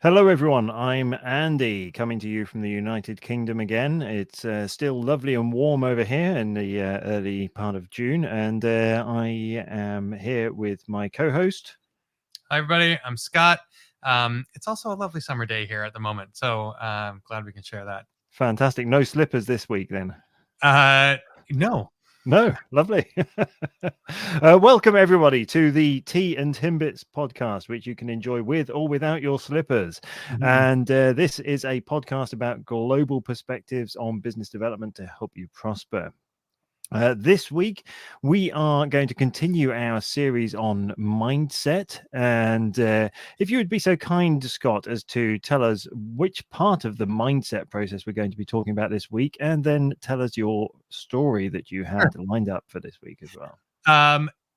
Hello, everyone. I'm Andy, coming to you from the United Kingdom again. It's still lovely and warm over here in the early part of June, and I am here with my co-host. Hi, everybody. I'm Scott. It's also a lovely summer day here at the moment, so I'm glad we can share that. Fantastic. No slippers this week, then? No. No, lovely. Welcome, everybody, to the Tea and Timbits podcast, which you can enjoy with or without your slippers. Mhm. And this is a podcast about global perspectives on business development to help you prosper. This week, we are going to continue our series on mindset. And if you would be so kind, Scott, as to tell us which part of the mindset process we're going to be talking about this week, and then tell us your story that you had lined up for this week as well.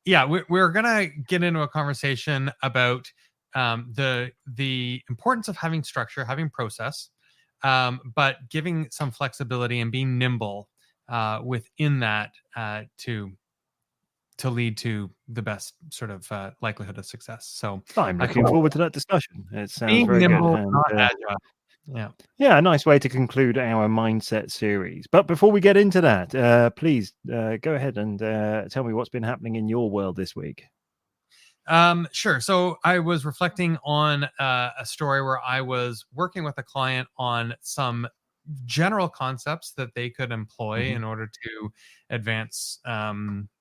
Yeah, we're going to get into a conversation about the importance of having structure, having process, but giving some flexibility and being nimble within that to lead to the best sort of likelihood of success. So I'm looking forward to that discussion. It sounds being very nimble, good. not agile. Yeah, a nice way to conclude our mindset series. But before we get into that, please go ahead and tell me what's been happening in your world this week. Sure. So I was reflecting on a story where I was working with a client on some general concepts that they could employ in order to advance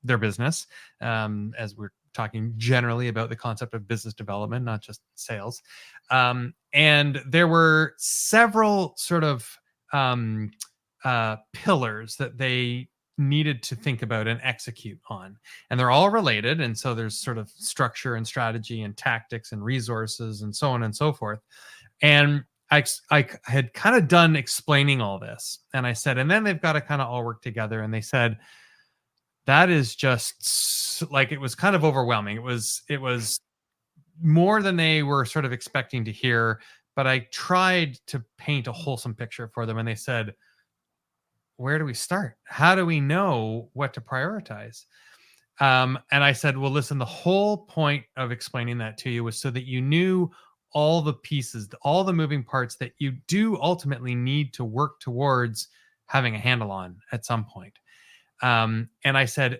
their business. As we're talking generally about the concept of business development, not just sales. And there were several sort of pillars that they needed to think about and execute on, and they're all related, and so there's sort of structure and strategy and tactics and resources and so on and so forth. And I had kind of done explaining all this, and I said, and then they've got to kind of all work together. And they said, that is just like, it was kind of overwhelming. It was more than they were sort of expecting to hear, but I tried to paint a wholesome picture for them, and they said, where do we start? How do we know what to prioritize? And I said, well, listen, the whole point of explaining that to you was so that you knew all the pieces, all the moving parts that you do ultimately need to work towards having a handle on at some point. And I said,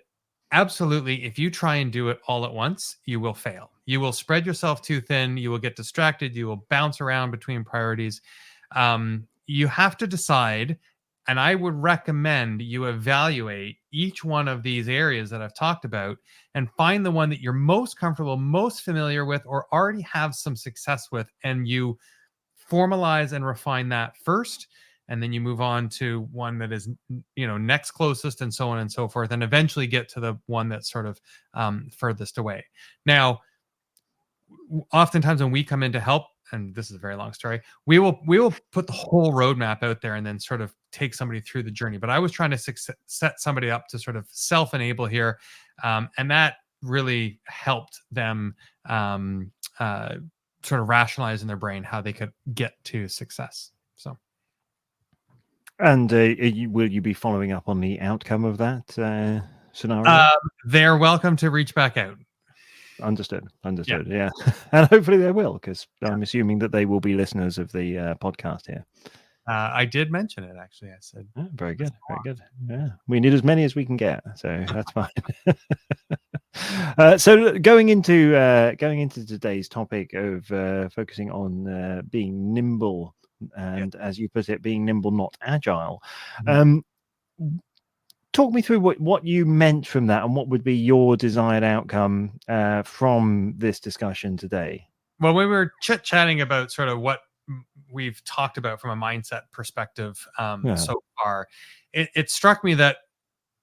absolutely, if you try and do it all at once, you will fail. You will spread yourself too thin. You will get distracted. You will bounce around between priorities. You have to decide. And I would recommend you evaluate each one of these areas that I've talked about and find the one that you're most comfortable, most familiar with, or already have some success with. And you formalize and refine that first. And then you move on to one that is, next closest, and so on and so forth. And eventually get to the one that's sort of furthest away. Now, oftentimes when we come in to help, and this is a very long story, we will put the whole roadmap out there and then sort of take somebody through the journey. But I was trying to set somebody up to sort of self-enable here, and that really helped them sort of rationalize in their brain how they could get to success. So, and will you be following up on the outcome of that scenario? They're welcome to reach back out. Understood. Yeah. And hopefully they will, because I'm assuming that they will be listeners of the podcast here. I did mention it, actually. I said, oh, very good. Yeah, we need as many as we can get, so that's fine. So going into today's topic of focusing on being nimble, and as you put it, being nimble, not agile. Talk me through what you meant from that, and what would be your desired outcome from this discussion today. Well, when we were chit-chatting about sort of what we've talked about from a mindset perspective so far, it struck me that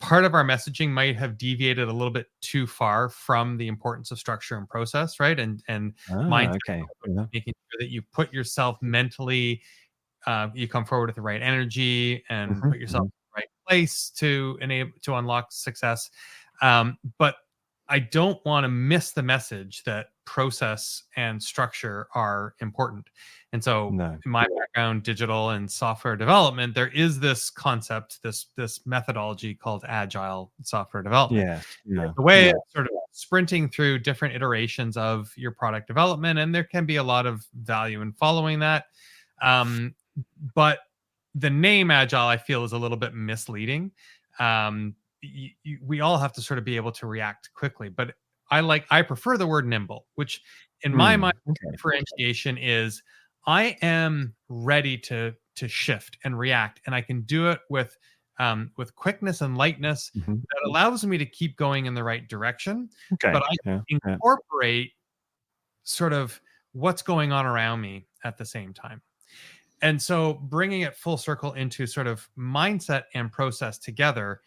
part of our messaging might have deviated a little bit too far from the importance of structure and process, right? And mindset, making sure that you put yourself mentally, you come forward with the right energy and put yourself in the right place to unlock success. But I don't want to miss the message that process and structure are important. And so No. in my background, digital and software development, there is this concept, this methodology called agile software development. Yes. Yeah. The way Yeah. it's sort of sprinting through different iterations of your product development, and there can be a lot of value in following that. But the name agile, I feel, is a little bit misleading. We all have to sort of be able to react quickly, but I prefer the word nimble, which in my mind, differentiation is I am ready to shift and react, and I can do it with quickness and lightness that allows me to keep going in the right direction. Okay. But I can incorporate sort of what's going on around me at the same time. And so bringing it full circle into sort of mindset and process together,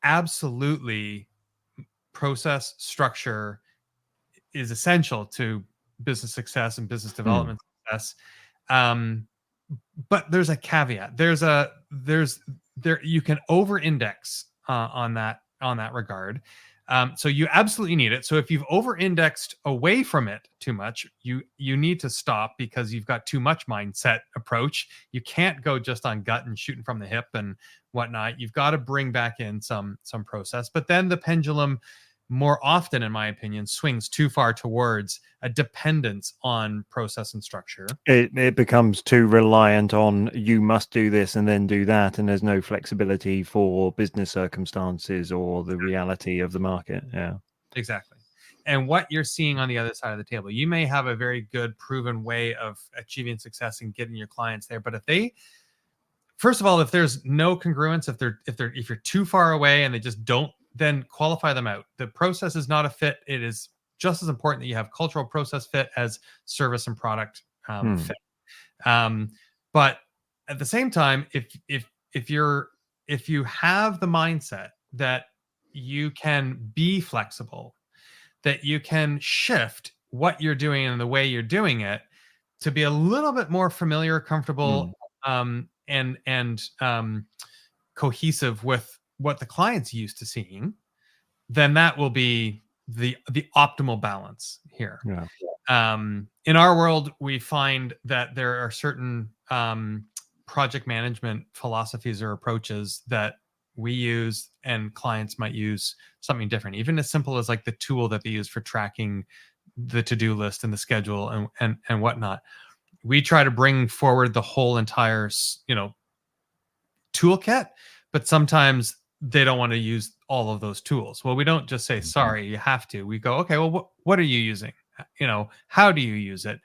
absolutely, process structure is essential to business success and business development success. But there's a caveat. You can over-index on that regard. So you absolutely need it. So if you've over-indexed away from it too much, you need to stop because you've got too much mindset approach. You can't go just on gut and shooting from the hip and whatnot. You've got to bring back in some process. But then the pendulum, more often, in my opinion, swings too far towards a dependence on process and structure. It becomes too reliant on you must do this and then do that, and there's no flexibility for business circumstances or the reality of the market. Yeah, exactly. And what you're seeing on the other side of the table, you may have a very good proven way of achieving success and getting your clients there, but first of all, if there's no congruence, if you're too far away and they just don't, then qualify them out. The process is not a fit. It is just as important that you have cultural process fit as service and product fit. But at the same time, if you have the mindset that you can be flexible, that you can shift what you're doing and the way you're doing it to be a little bit more familiar, comfortable, and cohesive with what the client's used to seeing, then that will be the optimal balance here. Yeah. In our world, we find that there are certain project management philosophies or approaches that we use and clients might use something different, even as simple as like the tool that they use for tracking the to-do list and the schedule and whatnot. We try to bring forward the whole entire, toolkit, but sometimes they don't want to use all of those tools. Well, we don't just say, sorry, you have to. We go, okay, well, what are you using? How do you use it?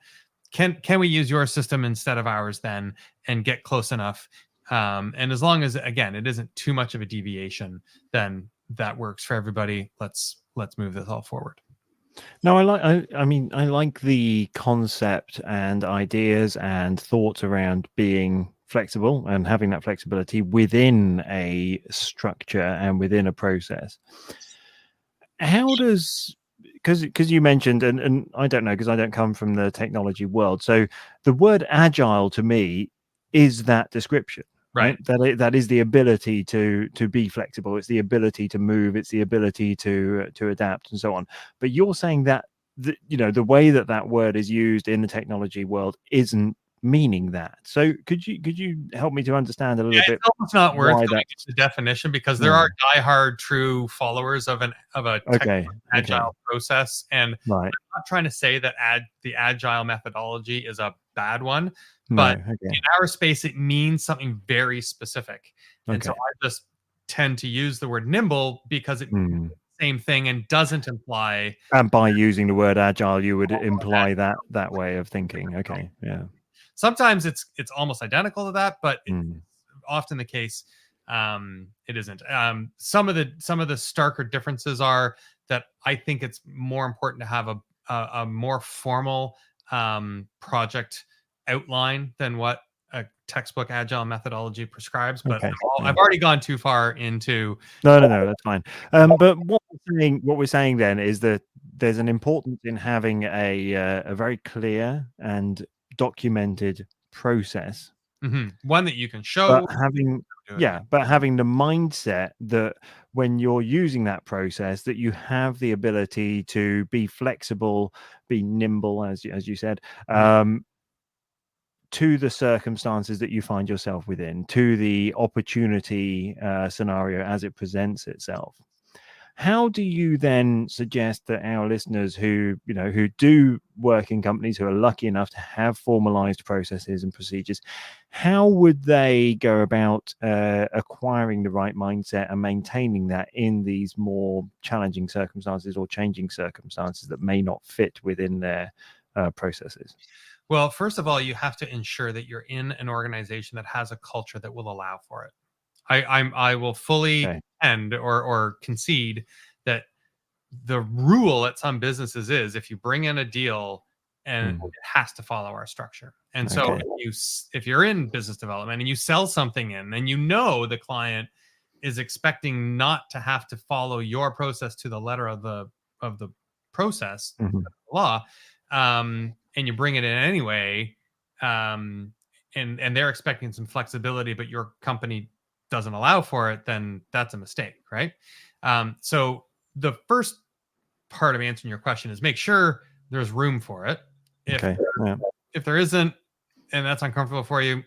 Can we use your system instead of ours then and get close enough? And as long as, again, it isn't too much of a deviation, then that works for everybody. Let's move this all forward. No, I like the concept and ideas and thoughts around being flexible and having that flexibility within a structure and within a process. How does, because you mentioned, and I don't know, because I don't come from the technology world, so the word agile to me is that description, right? That is the ability to be flexible. It's the ability to move. It's the ability to adapt and so on. But you're saying that the way that word is used in the technology world isn't meaning that. So could you help me to understand a little bit? It's almost not worth going into the definition, because there are diehard true followers of a agile process, and I'm not trying to say that the agile methodology is a bad one, but in our space it means something very specific. And so I just tend to use the word nimble because it means the same thing and doesn't imply, and by using the word agile you would imply that way of thinking. Sometimes it's almost identical to that, but it's often the case it isn't. Some of the starker differences are that I think it's more important to have a more formal project outline than what a textbook agile methodology prescribes. But I've already gone too far into. No, that's fine. But what we're saying then is that there's an importance in having a very clear and documented process, one that you can show, but having the mindset that when you're using that process, that you have the ability to be flexible, be nimble, as you said, to the circumstances that you find yourself within, to the opportunity scenario as it presents itself. How do you then suggest that our listeners who do work in companies, who are lucky enough to have formalized processes and procedures, how would they go about acquiring the right mindset and maintaining that in these more challenging circumstances or changing circumstances that may not fit within their processes? Well, first of all, you have to ensure that you're in an organization that has a culture that will allow for it. I will fully end or concede that the rule at some businesses is if you bring in a deal and it has to follow our structure. And so if you're in business development and you sell something in, and the client is expecting not to have to follow your process to the letter of the process law, and you bring it in anyway, and they're expecting some flexibility, but your company doesn't allow for it, then that's a mistake, right? So the first part of answering your question is make sure there's room for it. If there isn't, and that's uncomfortable for you,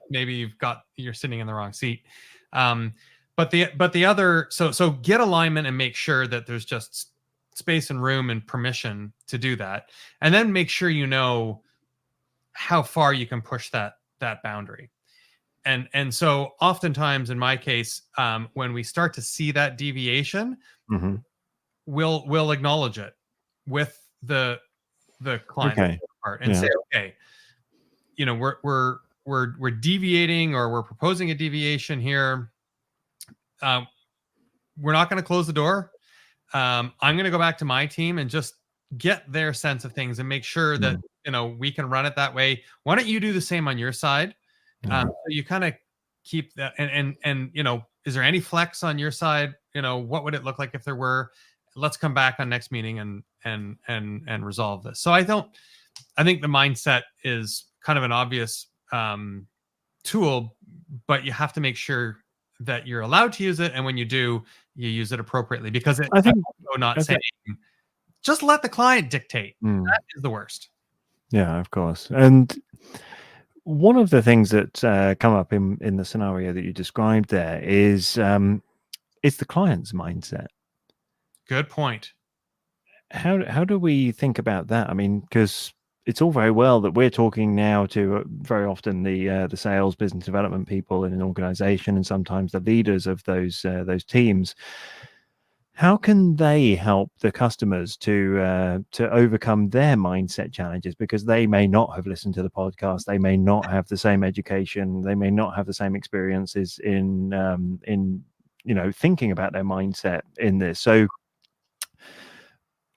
maybe you're sitting in the wrong seat. But the other, so get alignment and make sure that there's just space and room and permission to do that, and then make sure you know how far you can push that boundary. And so oftentimes in my case, when we start to see that deviation, we'll acknowledge it with the client part and say, okay, we're deviating, or we're proposing a deviation here. We're not going to close the door. I'm going to go back to my team and just get their sense of things and make sure that we can run it that way. Why don't you do the same on your side? So you kind of keep that, and is there any flex on your side? What would it look like if there were? Let's come back on next meeting and resolve this. So I think the mindset is kind of an obvious tool, but you have to make sure that you're allowed to use it, and when you do, you use it appropriately, because saying just let the client dictate. That is the worst. Yeah, of course. And one of the things that come up in the scenario that you described there is the client's mindset. Good point. How do we think about that? I mean, because it's all very well that we're talking now to very often the sales, business development people in an organization, and sometimes the leaders of those teams. How can they help the customers to overcome their mindset challenges? Because they may not have listened to the podcast, they may not have the same education, they may not have the same experiences in thinking about their mindset in this. So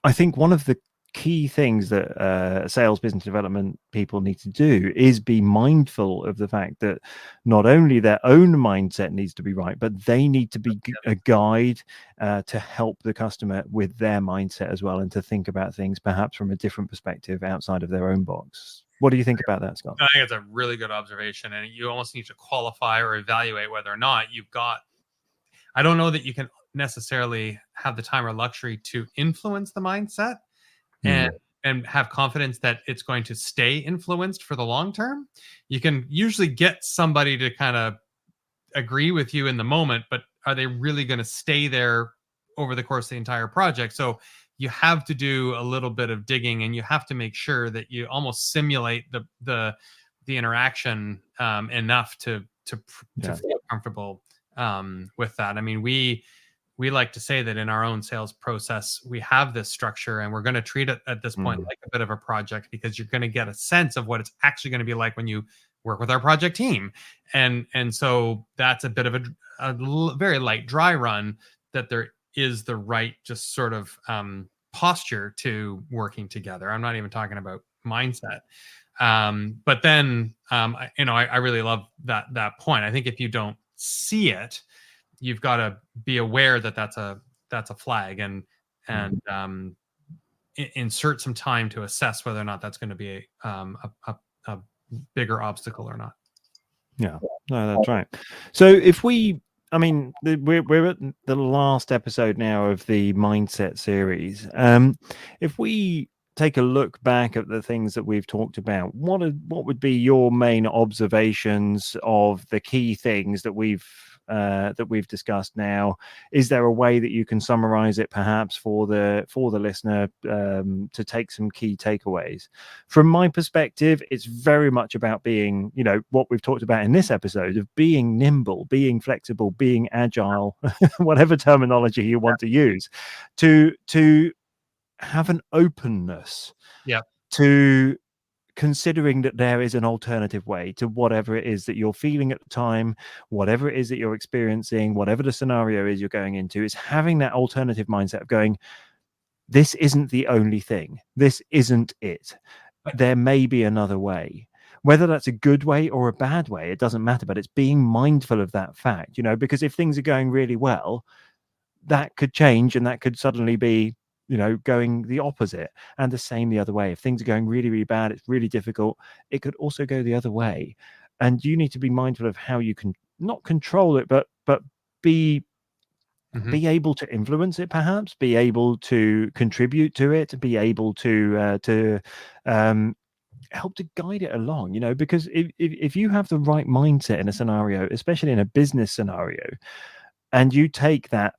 I think one of the key things that sales, business development people need to do is be mindful of the fact that not only their own mindset needs to be right, but they need to be a guide to help the customer with their mindset as well, and to think about things perhaps from a different perspective outside of their own box. What do you think about that, Scott? I think it's a really good observation, and you almost need to qualify or evaluate whether or not you've got. I don't know that you can necessarily have the time or luxury to influence the mindset and have confidence that it's going to stay influenced for the long term. You can usually get somebody to kind of agree with you in the moment, but are they really going to stay there over the course of the entire project? So you have to do a little bit of digging, and you have to make sure that you almost simulate the interaction enough to feel comfortable with that. I mean, we like to say that in our own sales process, we have this structure, and we're going to treat it at this point like a bit of a project, because you're going to get a sense of what it's actually going to be like when you work with our project team. And so that's a bit of a very light dry run, that there is the right just sort of posture to working together. I'm not even talking about mindset. But then, I really love that point. I think if you don't see it, you've got to be aware that that's a flag, and insert some time to assess whether or not that's going to be a bigger obstacle or not. Yeah, no, that's right. So if we I mean, we're at the last episode now of the mindset series. If we take a look back at the things that we've talked about, what would be your main observations of the key things that we've discussed now? Is there a way that you can summarize it, perhaps for the listener, to take some key takeaways? From my perspective, it's very much about being, what we've talked about in this episode, of being nimble, being flexible, being agile, whatever terminology you want to use, to have an openness to considering that there is an alternative way to whatever it is that you're feeling at the time, whatever it is that you're experiencing, whatever the scenario is you're going into, is having that alternative mindset of going, this isn't the only thing. This isn't it. There may be another way. Whether that's a good way or a bad way, it doesn't matter, but it's being mindful of that fact, because if things are going really well, that could change and that could suddenly be, going the opposite, and the same the other way. If things are going really, really bad, it's really difficult, it could also go the other way. And you need to be mindful of how you can not control it, but be able to influence it, perhaps be able to contribute to it, be able to help to guide it along, because if you have the right mindset in a scenario, especially in a business scenario, and you take that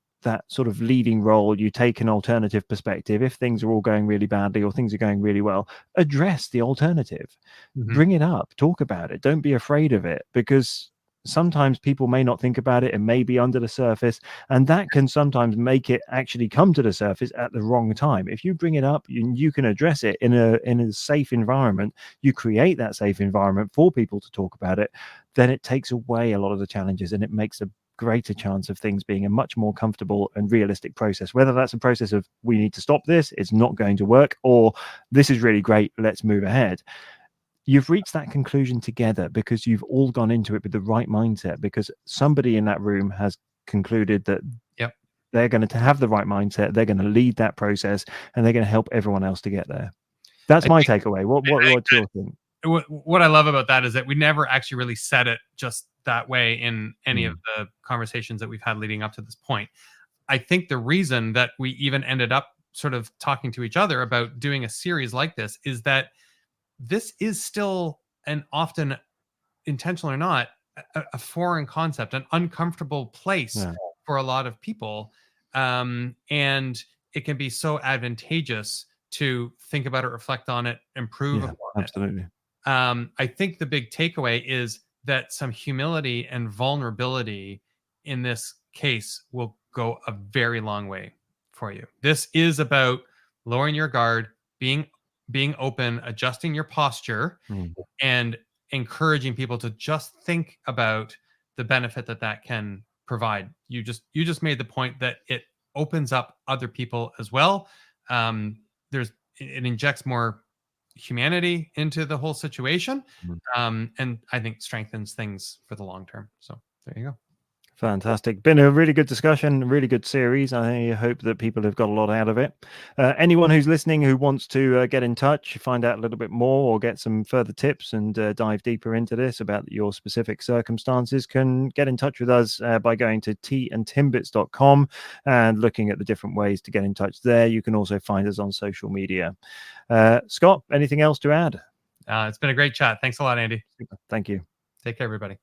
sort of leading role, you take an alternative perspective. If things are all going really badly or things are going really well, address the alternative, bring it up, talk about it. Don't be afraid of it, because sometimes people may not think about it. It may be under the surface, and that can sometimes make it actually come to the surface at the wrong time. If you bring it up, you can address it in a safe environment. You create that safe environment for people to talk about it, then it takes away a lot of the challenges, and it makes a greater chance of things being a much more comfortable and realistic process, whether that's a process of, we need to stop this, it's not going to work, or this is really great, let's move ahead. You've reached that conclusion together because you've all gone into it with the right mindset, because somebody in that room has concluded that they're going to have the right mindset, they're going to lead that process, and they're going to help everyone else to get there. That's my takeaway. What's your thing? What I love about that is that we never actually really said it just that way in any of the conversations that we've had leading up to this point. I think the reason that we even ended up sort of talking to each other about doing a series like this is that this is still, and often intentional or not, a foreign concept, an uncomfortable place for a lot of people. And it can be so advantageous to think about it, reflect on it, improve upon absolutely. it. I think the big takeaway is that some humility and vulnerability in this case will go a very long way for you. This is about lowering your guard, being open, adjusting your posture, and encouraging people to just think about the benefit that can provide. You just made the point that it opens up other people as well. It injects more humanity into the whole situation, and I think strengthens things for the long term. So there you go. Fantastic. Been a really good discussion, really good series. I hope that people have got a lot out of it. Anyone who's listening who wants to get in touch, find out a little bit more, or get some further tips and dive deeper into this about your specific circumstances, can get in touch with us by going to tandtimbits.com and looking at the different ways to get in touch there. You can also find us on social media. Scott, anything else to add? It's been a great chat. Thanks a lot, Andy. Thank you. Take care, everybody.